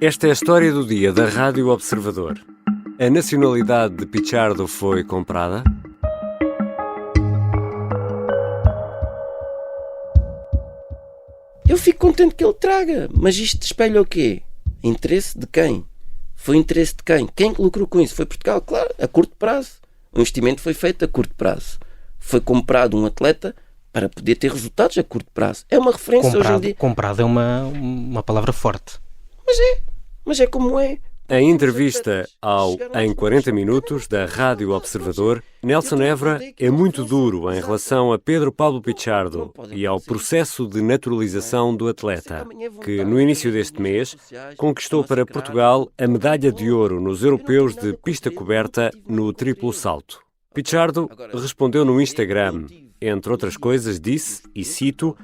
Esta é a história do dia da Rádio Observador. A nacionalidade de Pichardo foi comprada? Eu fico contente que ele traga, mas isto espelha o quê? Interesse de quem? Foi interesse de quem? Quem que lucrou com isso? Foi Portugal, claro, a curto prazo. O investimento foi feito a curto prazo. Foi comprado um atleta para poder ter resultados a curto prazo. É uma referência hoje em dia. Comprado é uma palavra forte. Mas é como é. Em entrevista ao Em 40 Minutos da Rádio Observador, Nelson Évora é muito duro em relação a Pedro Pablo Pichardo e ao processo de naturalização do atleta, que no início deste mês conquistou para Portugal a medalha de ouro nos europeus de pista coberta no triplo salto. Pichardo respondeu no Instagram, entre outras coisas disse, e cito: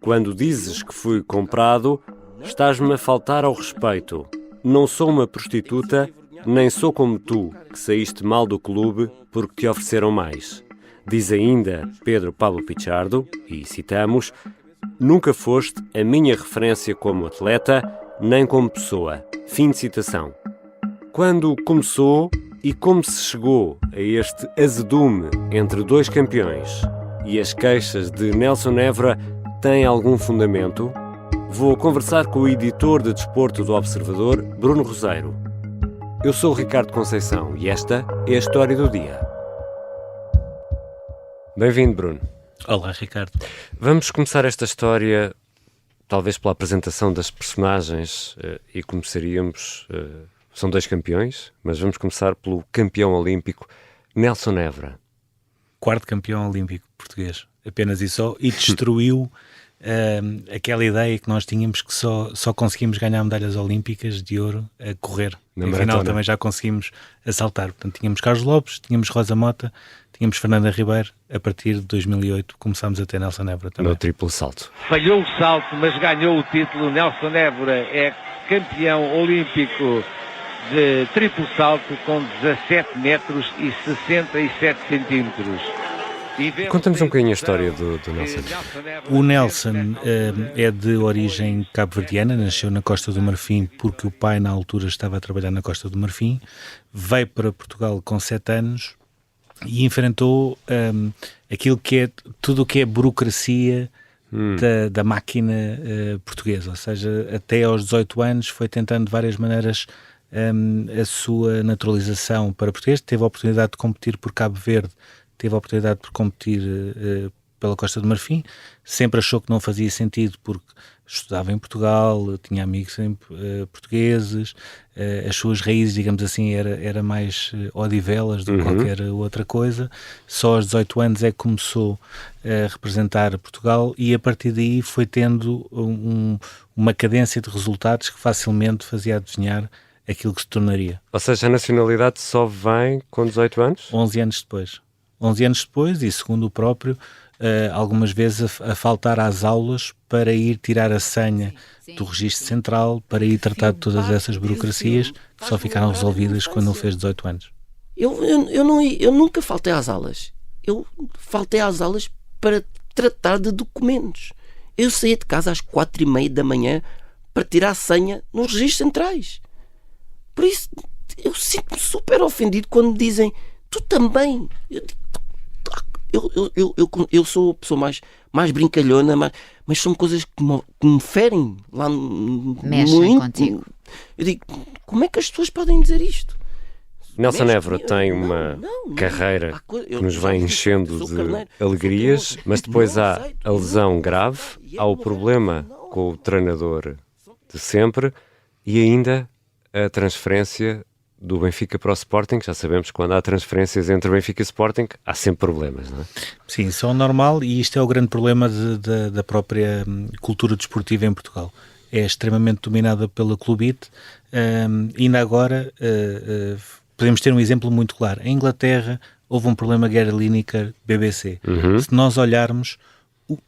"Quando dizes que fui comprado, estás-me a faltar ao respeito. Não sou uma prostituta, nem sou como tu, que saíste mal do clube porque te ofereceram mais." Diz ainda Pedro Pablo Pichardo, e citamos: "Nunca foste a minha referência como atleta, nem como pessoa." Fim de citação. Quando começou e como se chegou a este azedume entre dois campeões? E as queixas de Nelson Évora têm algum fundamento? Vou conversar com o editor de desporto do Observador, Bruno Roseiro. Eu sou o Ricardo Conceição e esta é a história do dia. Bem-vindo, Bruno. Olá, Ricardo. Vamos começar esta história, talvez pela apresentação das personagens, e começaríamos... São dois campeões, mas vamos começar pelo campeão olímpico, Nelson Évora. Quarto campeão olímpico português, apenas e só, e destruiu aquela ideia que nós tínhamos que só conseguimos ganhar medalhas olímpicas de ouro a correr. Na Afinal, maratona. também já conseguimos a saltar. Portanto, tínhamos Carlos Lopes, tínhamos Rosa Mota, tínhamos Fernanda Ribeiro. A partir de 2008 começámos a ter Nelson Évora também. No triplo salto. Falhou o salto, mas ganhou o título. Nelson Évora é campeão olímpico de triplo salto com 17 metros e 67 centímetros. Conta-nos um bocadinho a história do Nelson. O Nelson é de origem cabo-verdiana, nasceu na Costa do Marfim porque o pai na altura estava a trabalhar na Costa do Marfim, veio para Portugal com 7 anos e enfrentou aquilo que é tudo o que é burocracia da máquina portuguesa, ou seja, até aos 18 anos foi tentando de várias maneiras a sua naturalização para português, teve a oportunidade de competir por Cabo Verde, teve a oportunidade de competir pela Costa do Marfim, sempre achou que não fazia sentido porque estudava em Portugal, tinha amigos portugueses, as suas raízes, digamos assim, era mais Odivelas do que qualquer outra coisa. Só aos 18 anos é que começou a representar Portugal e a partir daí foi tendo uma cadência de resultados que facilmente fazia adivinhar aquilo que se tornaria. Ou seja, a nacionalidade só vem com 18 anos? 11 anos depois. 11 anos depois e, segundo o próprio, algumas vezes a faltar às aulas para ir tirar a senha do registro central, para ir tratar de todas essas burocracias que só ficaram resolvidas quando ele fez 18 anos. Eu nunca faltei às aulas. Eu faltei às aulas para tratar de documentos. Eu saía de casa às 4h30 da manhã para tirar a senha nos registros centrais. Por isso, eu sinto-me super ofendido quando me dizem: tu também. Eu sou a pessoa mais brincalhona, mas são coisas que me ferem lá Mexem contigo. Eu digo: como é que as pessoas podem dizer isto? Nelson Évora tem uma carreira que nos vai enchendo de alegrias, mas depois há a lesão grave, há o problema com o treinador de sempre e ainda a transferência do Benfica para o Sporting. Já sabemos que quando há transferências entre Benfica e Sporting há sempre problemas, não é? Sim, isso é o normal e isto é o grande problema da própria cultura desportiva em Portugal. É extremamente dominada pela clubite. Ainda agora podemos ter um exemplo muito claro. Em Inglaterra houve um problema Gary Lineker-BBC. Se nós olharmos,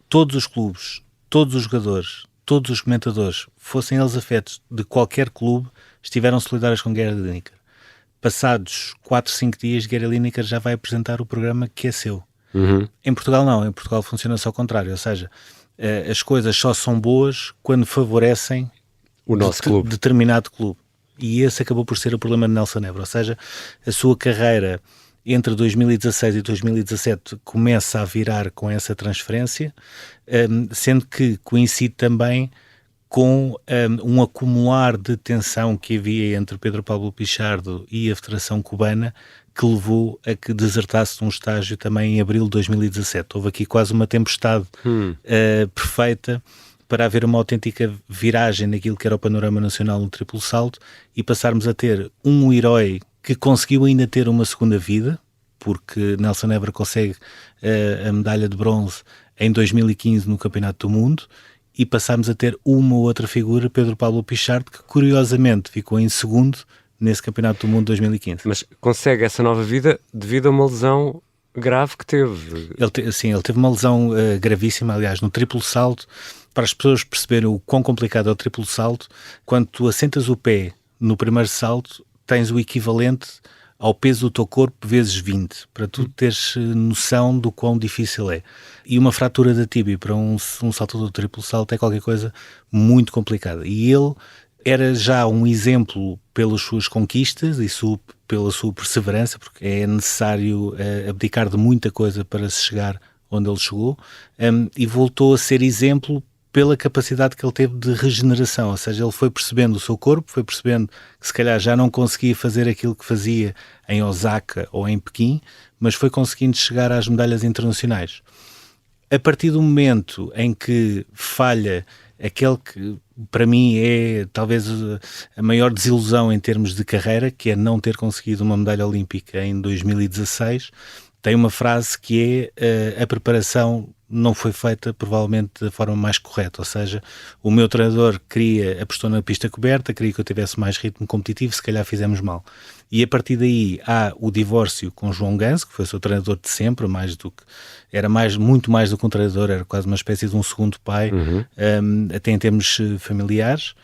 todos os clubes, todos os jogadores, todos os comentadores, fossem eles afetos de qualquer clube, estiveram solidários com Gary Lineker. Passados 4, 5 dias, Gary Lineker já vai apresentar o programa que é seu. Em Portugal não, em Portugal funciona-se ao contrário, ou seja, as coisas só são boas quando favorecem o nosso clube. Determinado clube. E esse acabou por ser o problema de Nelson Évora, ou seja, a sua carreira entre 2016 e 2017 começa a virar com essa transferência, sendo que coincide também com um acumular de tensão que havia entre Pedro Pablo Pichardo e a Federação Cubana, que levou a que desertasse de um estágio também em abril de 2017. Houve aqui quase uma tempestade perfeita para haver uma autêntica viragem naquilo que era o panorama nacional no triplo salto e passarmos a ter um herói que conseguiu ainda ter uma segunda vida, porque Nelson Évora consegue a medalha de bronze em 2015 no Campeonato do Mundo, e passámos a ter uma outra figura, Pedro Pablo Pichardo, que curiosamente ficou em segundo nesse Campeonato do Mundo de 2015. Mas consegue essa nova vida devido a uma lesão grave que teve. Ele teve uma lesão gravíssima, aliás, no triplo salto. Para as pessoas perceberem o quão complicado é o triplo salto, quando tu assentas o pé no primeiro salto, tens o equivalente ao peso do teu corpo vezes 20, para tu teres noção do quão difícil é. E uma fratura da tíbia para um saltador de triplo salto é qualquer coisa muito complicada. E ele era já um exemplo pelas suas conquistas e pela sua perseverança, porque é necessário abdicar de muita coisa para se chegar onde ele chegou, e voltou a ser exemplo pela capacidade que ele teve de regeneração, ou seja, ele foi percebendo o seu corpo, foi percebendo que se calhar já não conseguia fazer aquilo que fazia em Osaka ou em Pequim, mas foi conseguindo chegar às medalhas internacionais. A partir do momento em que falha aquele que para mim é talvez a maior desilusão em termos de carreira, que é não ter conseguido uma medalha olímpica em 2016, tem uma frase que é a preparação não foi feita provavelmente da forma mais correta, ou seja, o meu treinador apostou na pista coberta, queria que eu tivesse mais ritmo competitivo, se calhar fizemos mal. E a partir daí há o divórcio com João Ganso, que foi o seu treinador de sempre, muito mais do que um treinador, era quase uma espécie de um segundo pai, até em termos familiares.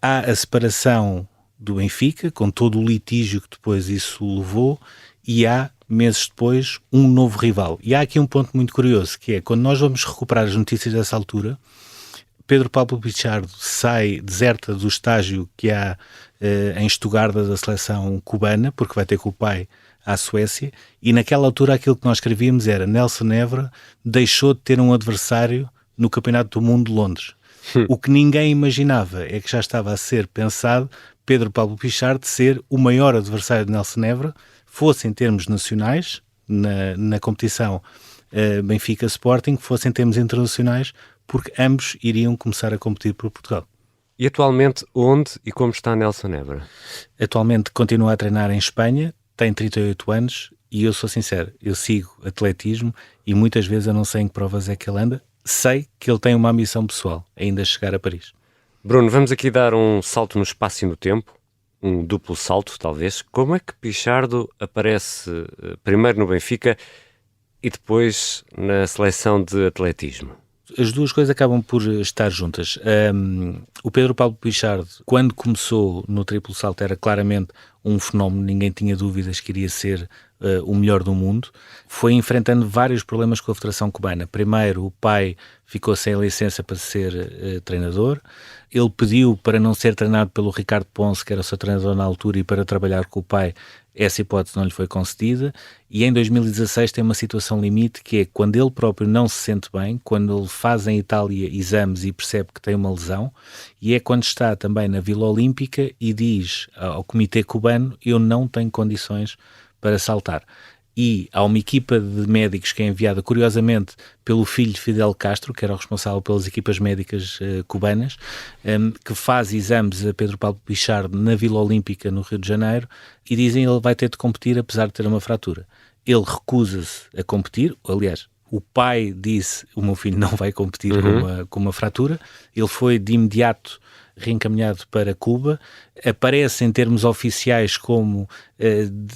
Há a separação do Benfica, com todo o litígio que depois isso levou, e há meses depois, um novo rival. E há aqui um ponto muito curioso, que é, quando nós vamos recuperar as notícias dessa altura, Pedro Pablo Pichardo deserta do estágio que há em Stuttgart da seleção cubana, porque vai ter com o pai à Suécia, e naquela altura aquilo que nós escrevíamos era: Nelson Évora deixou de ter um adversário no Campeonato do Mundo de Londres. O que ninguém imaginava é que já estava a ser pensado Pedro Pablo Pichardo ser o maior adversário de Nelson Évora, fosse em termos nacionais, na competição Benfica Sporting, fosse em termos internacionais, porque ambos iriam começar a competir por Portugal. E atualmente onde e como está Nelson Évora? Atualmente continua a treinar em Espanha, tem 38 anos e eu sou sincero, eu sigo atletismo e muitas vezes eu não sei em que provas é que ele anda. Sei que ele tem uma ambição pessoal, ainda chegar a Paris. Bruno, vamos aqui dar um salto no espaço e no tempo. Um duplo salto, talvez. Como é que Pichardo aparece primeiro no Benfica e depois na seleção de atletismo? As duas coisas acabam por estar juntas. O Pedro Pablo Pichardo, quando começou no triplo salto, era claramente um fenómeno, ninguém tinha dúvidas que iria ser o melhor do mundo. Foi enfrentando vários problemas com a Federação Cubana. Primeiro, o pai ficou sem licença para ser treinador. Ele pediu para não ser treinado pelo Ricardo Ponce, que era o seu treinador na altura, e para trabalhar com o pai. Essa hipótese não lhe foi concedida, e em 2016 tem uma situação limite, que é quando ele próprio não se sente bem, quando ele faz em Itália exames e percebe que tem uma lesão, e é quando está também na Vila Olímpica e diz ao Comitê Cubano: eu não tenho condições para saltar. E há uma equipa de médicos que é enviada, curiosamente, pelo filho de Fidel Castro, que era o responsável pelas equipas médicas cubanas, que faz exames a Pedro Pablo Pichardo na Vila Olímpica, no Rio de Janeiro, e dizem que ele vai ter de competir apesar de ter uma fratura. Ele recusa-se a competir, aliás, o pai disse: o meu filho não vai competir com uma fratura. Ele foi de imediato reencaminhado para Cuba, aparece em termos oficiais como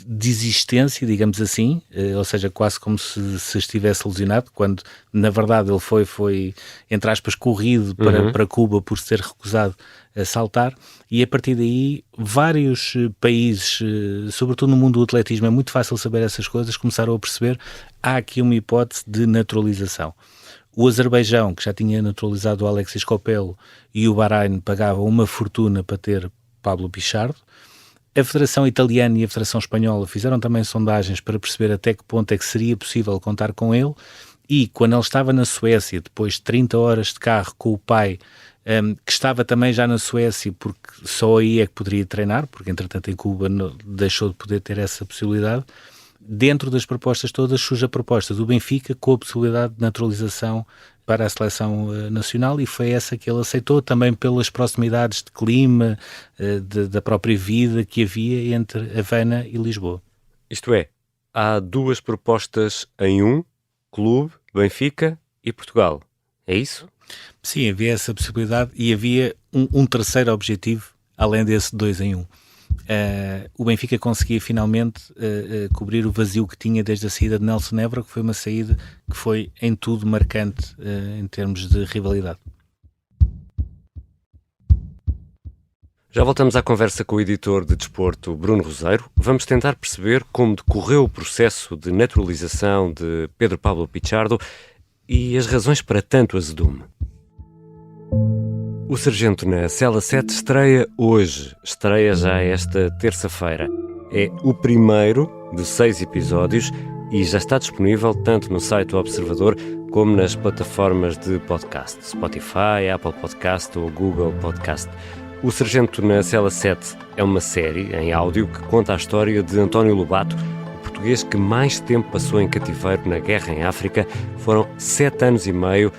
desistência, digamos assim, ou seja, quase como se estivesse lesionado, quando na verdade ele foi entre aspas, corrido para Cuba por se ter recusado a saltar, e a partir daí vários países, sobretudo no mundo do atletismo, é muito fácil saber essas coisas, começaram a perceber: há aqui uma hipótese de naturalização. O Azerbaijão, que já tinha naturalizado o Alexis Copello, e o Bahrein pagavam uma fortuna para ter Pablo Pichardo. A Federação Italiana e a Federação Espanhola fizeram também sondagens para perceber até que ponto é que seria possível contar com ele, e quando ele estava na Suécia, depois de 30 horas de carro com o pai, que estava também já na Suécia, porque só aí é que poderia treinar, porque entretanto em Cuba deixou de poder ter essa possibilidade. Dentro das propostas todas surge a proposta do Benfica com a possibilidade de naturalização para a seleção nacional, e foi essa que ele aceitou, também pelas proximidades de clima, da própria vida que havia entre Havana e Lisboa. Isto é, há duas propostas em um: Clube, Benfica e Portugal. É isso? Sim, havia essa possibilidade, e havia um terceiro objetivo, além desse 2 em 1. O Benfica conseguia finalmente cobrir o vazio que tinha desde a saída de Nelson Évora, que foi uma saída que foi em tudo marcante em termos de rivalidade. Já voltamos à conversa com o editor de desporto Bruno Roseiro. Vamos tentar perceber como decorreu o processo de naturalização de Pedro Pablo Pichardo e as razões para tanto azedume. O Sargento na Cela 7 estreia hoje, estreia já esta terça-feira. É o primeiro de 6 episódios e já está disponível tanto no site do Observador como nas plataformas de podcast, Spotify, Apple Podcast ou Google Podcast. O Sargento na Cela 7 é uma série em áudio que conta a história de António Lobato, o português que mais tempo passou em cativeiro na guerra em África. Foram 7 anos e meio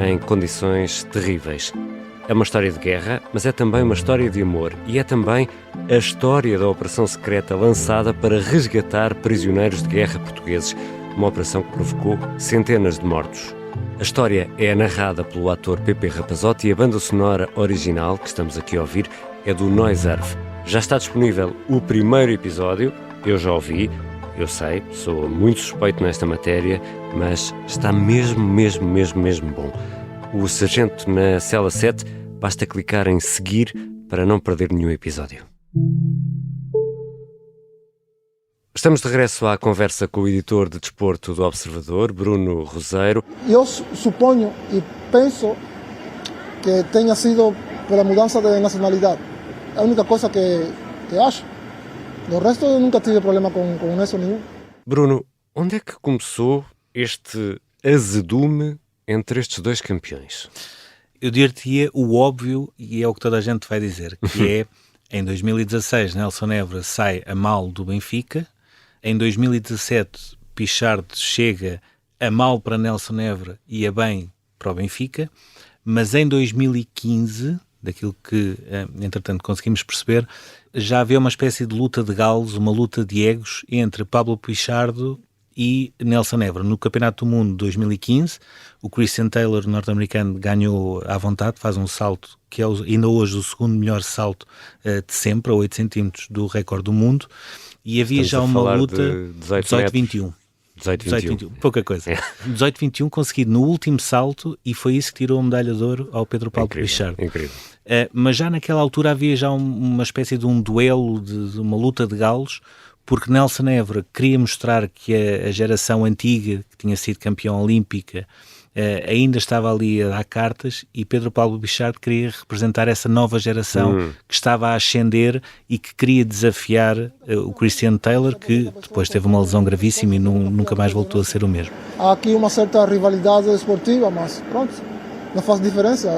em condições terríveis. É uma história de guerra, mas é também uma história de amor, e é também a história da operação secreta lançada para resgatar prisioneiros de guerra portugueses, uma operação que provocou centenas de mortos. A história é narrada pelo ator Pepe Rapazotti e a banda sonora original que estamos aqui a ouvir é do Noiserve. Já está disponível o primeiro episódio, eu já ouvi, eu sei, sou muito suspeito nesta matéria, mas está mesmo bom. O Sargento na Cela 7, basta clicar em seguir para não perder nenhum episódio. Estamos de regresso à conversa com o editor de desporto do Observador, Bruno Roseiro. Eu suponho e penso que tenha sido pela mudança de nacionalidade. É a única coisa que acho. Do resto, eu nunca tive problema com isso nenhum. Bruno, onde é que começou este azedume entre estes dois campeões? Eu diria o óbvio, e é o que toda a gente vai dizer, que é, em 2016, Nelson Évora sai a mal do Benfica. Em 2017, Pichardo chega a mal para Nelson Évora e a bem para o Benfica. Mas em 2015, daquilo que, entretanto, conseguimos perceber, já havia uma espécie de luta de galos, uma luta de egos entre Pablo Pichardo e Nelson Évora. No Campeonato do Mundo de 2015, o Christian Taylor, norte-americano, ganhou à vontade, faz um salto que é ainda hoje o segundo melhor salto de sempre, a 8 cm do recorde do mundo, e havia já uma luta 18-21. 18-21, pouca coisa. 18-21 conseguido no último salto, e foi isso que tirou a medalha de ouro ao Pedro Pablo Pichardo. Incrível. Mas já naquela altura havia já uma espécie de um duelo, de uma luta de galos, porque Nelson Évora queria mostrar que a geração antiga, que tinha sido campeã olímpica, ainda estava ali a dar cartas, e Pedro Pablo Pichardo queria representar essa nova geração que estava a ascender e que queria desafiar o Christian Taylor, que depois teve uma lesão gravíssima e nunca mais voltou a ser o mesmo. Há aqui uma certa rivalidade esportiva, mas pronto, não faz diferença.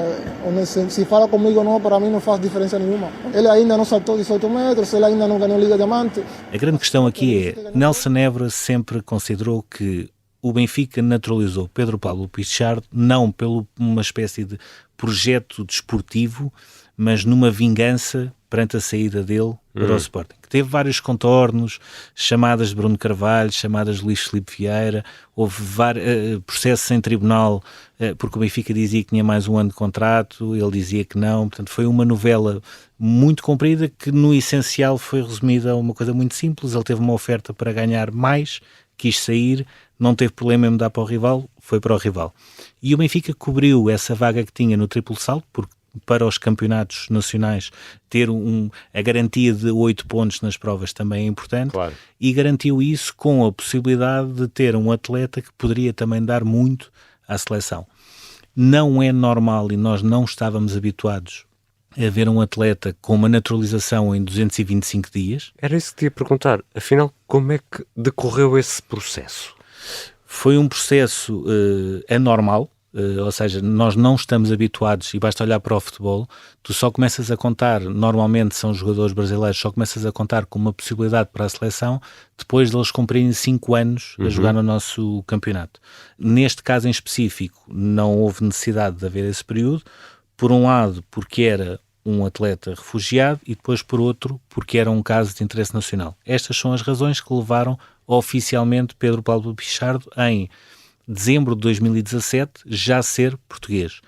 Se fala comigo ou não, para mim não faz diferença nenhuma. Ele ainda não saltou 18 metros, ele ainda não ganhou Liga Diamante. A grande questão aqui é, Nelson Évora sempre considerou que o Benfica naturalizou Pedro Pablo Pichardo não por uma espécie de projeto desportivo, mas numa vingança perante a saída dele para o Sporting, que teve vários contornos, chamadas de Bruno Carvalho, chamadas de Luís Filipe Vieira, houve processos em tribunal, porque o Benfica dizia que tinha mais um ano de contrato, ele dizia que não. Portanto, foi uma novela muito comprida que no essencial foi resumida a uma coisa muito simples. Ele teve uma oferta para ganhar mais, quis sair, não teve problema em mudar para o rival, foi para o rival. E o Benfica cobriu essa vaga que tinha no triplo salto, porque para os campeonatos nacionais ter a garantia de 8 pontos nas provas também é importante, claro. E garantiu isso com a possibilidade de ter um atleta que poderia também dar muito à seleção. Não é normal e nós não estávamos habituados a ver um atleta com uma naturalização em 225 dias. Era isso que te ia perguntar. Afinal, como é que decorreu esse processo? Foi um processo anormal, ou seja, nós não estamos habituados, e basta olhar para o futebol, tu só começas a contar, normalmente são jogadores brasileiros, só começas a contar com uma possibilidade para a seleção depois de eles cumprirem 5 anos a jogar no nosso campeonato. Neste caso em específico, não houve necessidade de haver esse período, por um lado porque era um atleta refugiado e depois por outro porque era um caso de interesse nacional. Estas são as razões que levaram oficialmente Pedro Pablo Pichardo em dezembro de 2017 já ser português.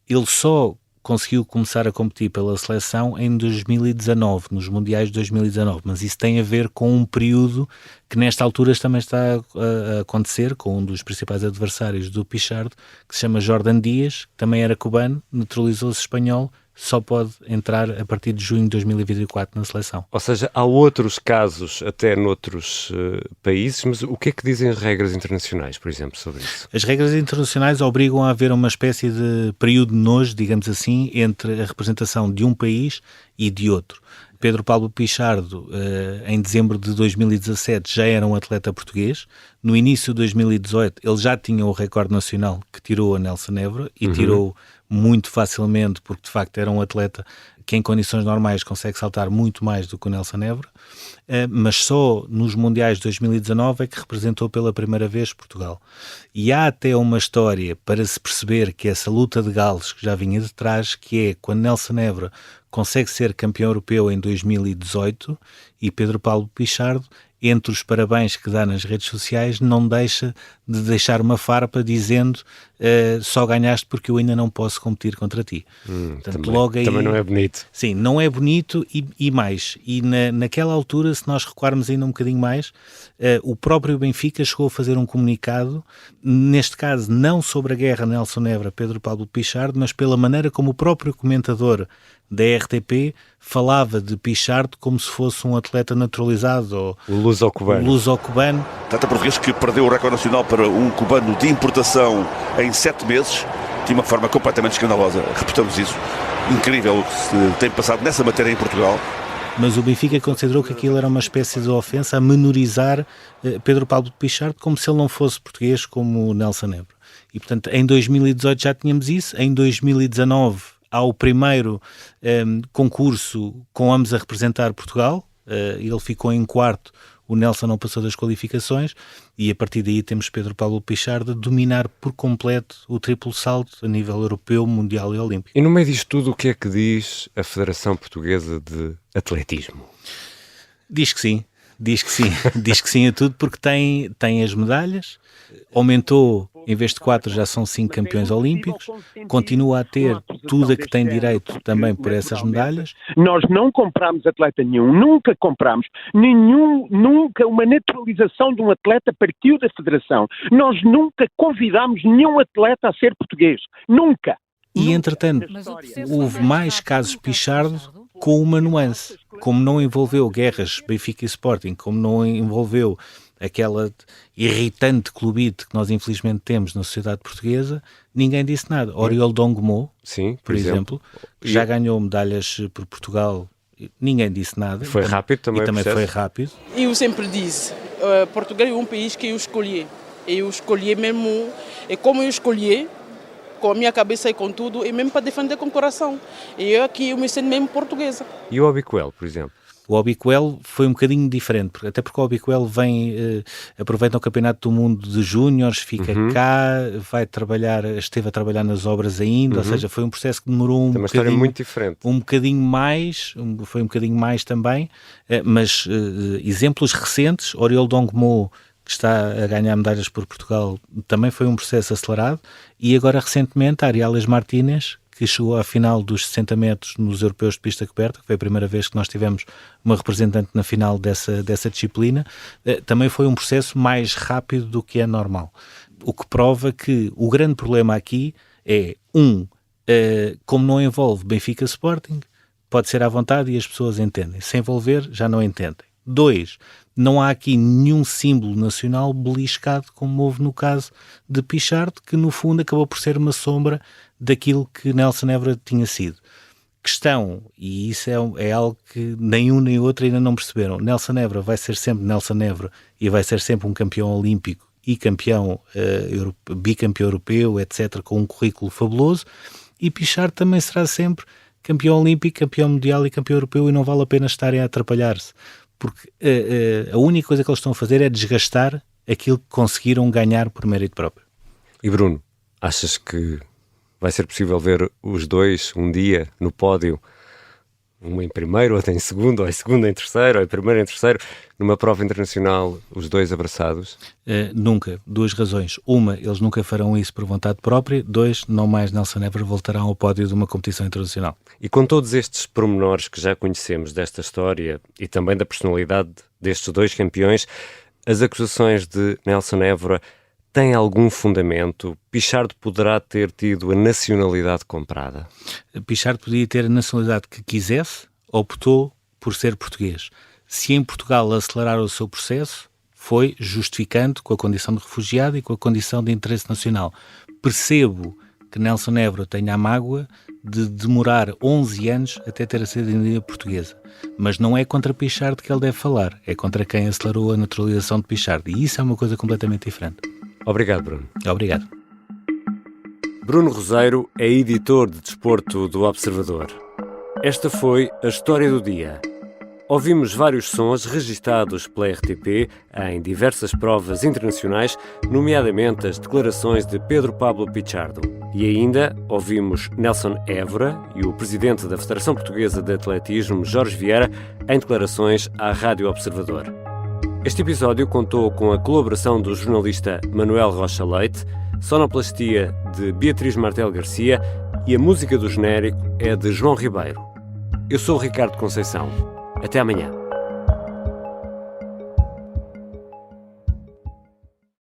Ele só conseguiu começar a competir pela seleção em 2019, nos Mundiais de 2019, mas isso tem a ver com um período que nesta altura também está a acontecer com um dos principais adversários do Pichardo, que se chama Jordan Dias, que também era cubano, naturalizou-se espanhol, só pode entrar a partir de junho de 2024 na seleção. Ou seja, há outros casos até noutros países, mas o que é que dizem as regras internacionais, por exemplo, sobre isso? As regras internacionais obrigam a haver uma espécie de período de nojo, digamos assim, entre a representação de um país e de outro. Pedro Pablo Pichardo, em dezembro de 2017, já era um atleta português. No início de 2018, ele já tinha o recorde nacional que tirou a Nelson Évora e tirou muito facilmente, porque de facto era um atleta que em condições normais consegue saltar muito mais do que o Nelson Évora, mas só nos Mundiais de 2019 é que representou pela primeira vez Portugal. E há até uma história para se perceber que essa luta de galos que já vinha de trás, que é quando Nelson Évora consegue ser campeão europeu em 2018 e Pedro Pablo Pichardo, entre os parabéns que dá nas redes sociais, não deixa de deixar uma farpa dizendo só ganhaste porque eu ainda não posso competir contra ti. Portanto, logo aí, também não é bonito. Sim, não é bonito e mais. E naquela altura, se nós recuarmos ainda um bocadinho mais, o próprio Benfica chegou a fazer um comunicado, neste caso não sobre a guerra Nelson Évora, Pedro Pablo Pichardo, mas pela maneira como o próprio comentador da RTP falava de Pichardo como se fosse um atleta naturalizado ou o luso-cubano. Atleta português que perdeu o recorde nacional para um cubano de importação em 7 meses, de uma forma completamente escandalosa. Repetamos isso. Incrível o que se tem passado nessa matéria em Portugal. Mas o Benfica considerou que aquilo era uma espécie de ofensa a menorizar Pedro Pablo Pichardo como se ele não fosse português como o Nelson Évora. E portanto em 2018 já tínhamos isso, em 2019 há o primeiro concurso com ambos a representar Portugal, ele ficou em quarto, o Nelson não passou das qualificações e a partir daí temos Pedro Pablo Pichardo a dominar por completo o triplo salto a nível europeu, mundial e olímpico. E no meio disto tudo, o que é que diz a Federação Portuguesa de Atletismo? Diz que sim, diz que sim a tudo porque tem as medalhas, aumentou, em vez de 4 já são 5 campeões olímpicos, continua a ter tudo a que tem direito também por essas medalhas. Nós não compramos atleta nenhum, nunca compramos, nunca uma naturalização de um atleta partiu da Federação. Nós nunca convidamos nenhum atleta a ser português, nunca. E entretanto, houve mais casos Pichardo com uma nuance, como não envolveu guerras Benfica e Sporting, como não envolveu aquela irritante clubite que nós infelizmente temos na sociedade portuguesa, ninguém disse nada. Oriol Dongmo, por exemplo, já ganhou medalhas por Portugal, ninguém disse nada. Foi rápido também. E também foi rápido. Eu sempre disse, Portugal é um país que eu escolhi. Eu escolhi mesmo, e como eu escolhi, com a minha cabeça e com tudo, e mesmo para defender com o coração. E eu aqui, eu me sinto mesmo portuguesa. E o Obiquel, por exemplo? O Obiquel foi um bocadinho diferente, até porque o Obiquel vem, aproveita o Campeonato do Mundo de Júniores, fica cá, esteve a trabalhar nas obras ainda, ou seja, foi um processo que demorou um história muito diferente. Um bocadinho mais, foi um bocadinho mais também, mas exemplos recentes, Oriol Dongmo, que está a ganhar medalhas por Portugal, também foi um processo acelerado, e agora recentemente a Ariales Martínez, que chegou à final dos 60 metros nos europeus de pista coberta, que foi a primeira vez que nós tivemos uma representante na final dessa disciplina, também foi um processo mais rápido do que é normal. O que prova que o grande problema aqui é, como não envolve Benfica Sporting, pode ser à vontade e as pessoas entendem. Se envolver, já não entendem. 2, não há aqui nenhum símbolo nacional beliscado, como houve no caso de Pichard, que no fundo acabou por ser uma sombra daquilo que Nelson Évora tinha sido. Questão, e isso é algo que nem um nem outro ainda não perceberam, Nelson Évora vai ser sempre Nelson Évora e vai ser sempre um campeão olímpico e campeão bicampeão europeu, etc., com um currículo fabuloso, e Pichard também será sempre campeão olímpico, campeão mundial e campeão europeu, e não vale a pena estarem a atrapalhar-se, porque a única coisa que eles estão a fazer é desgastar aquilo que conseguiram ganhar por mérito próprio. E Bruno, achas que vai ser possível ver os dois um dia no pódio, um em primeiro, outro em segundo, ou em segundo em terceiro, ou em primeiro em terceiro, numa prova internacional, os dois abraçados? Nunca. 2 razões. Uma, eles nunca farão isso por vontade própria. 2, não mais Nelson Évora voltarão ao pódio de uma competição internacional. E com todos estes pormenores que já conhecemos desta história e também da personalidade destes 2 campeões, as acusações de Nelson Évora têm algum fundamento? Pichard poderá ter tido a nacionalidade comprada? Pichard podia ter a nacionalidade que quisesse, optou por ser português. Se em Portugal aceleraram o seu processo, foi justificando com a condição de refugiado e com a condição de interesse nacional. Percebo que Nelson Évora tenha a mágoa de demorar 11 anos até ter a cidadania portuguesa. Mas não é contra Pichard que ele deve falar, é contra quem acelerou a naturalização de Pichard. E isso é uma coisa completamente diferente. Obrigado, Bruno. Obrigado. Bruno Roseiro é editor de desporto do Observador. Esta foi a história do dia. Ouvimos vários sons registados pela RTP em diversas provas internacionais, nomeadamente as declarações de Pedro Pablo Pichardo. E ainda ouvimos Nelson Évora e o presidente da Federação Portuguesa de Atletismo, Jorge Vieira, em declarações à Rádio Observador. Este episódio contou com a colaboração do jornalista Manuel Rocha Leite, sonoplastia de Beatriz Martel Garcia e a música do genérico é de João Ribeiro. Eu sou o Ricardo Conceição. Até amanhã.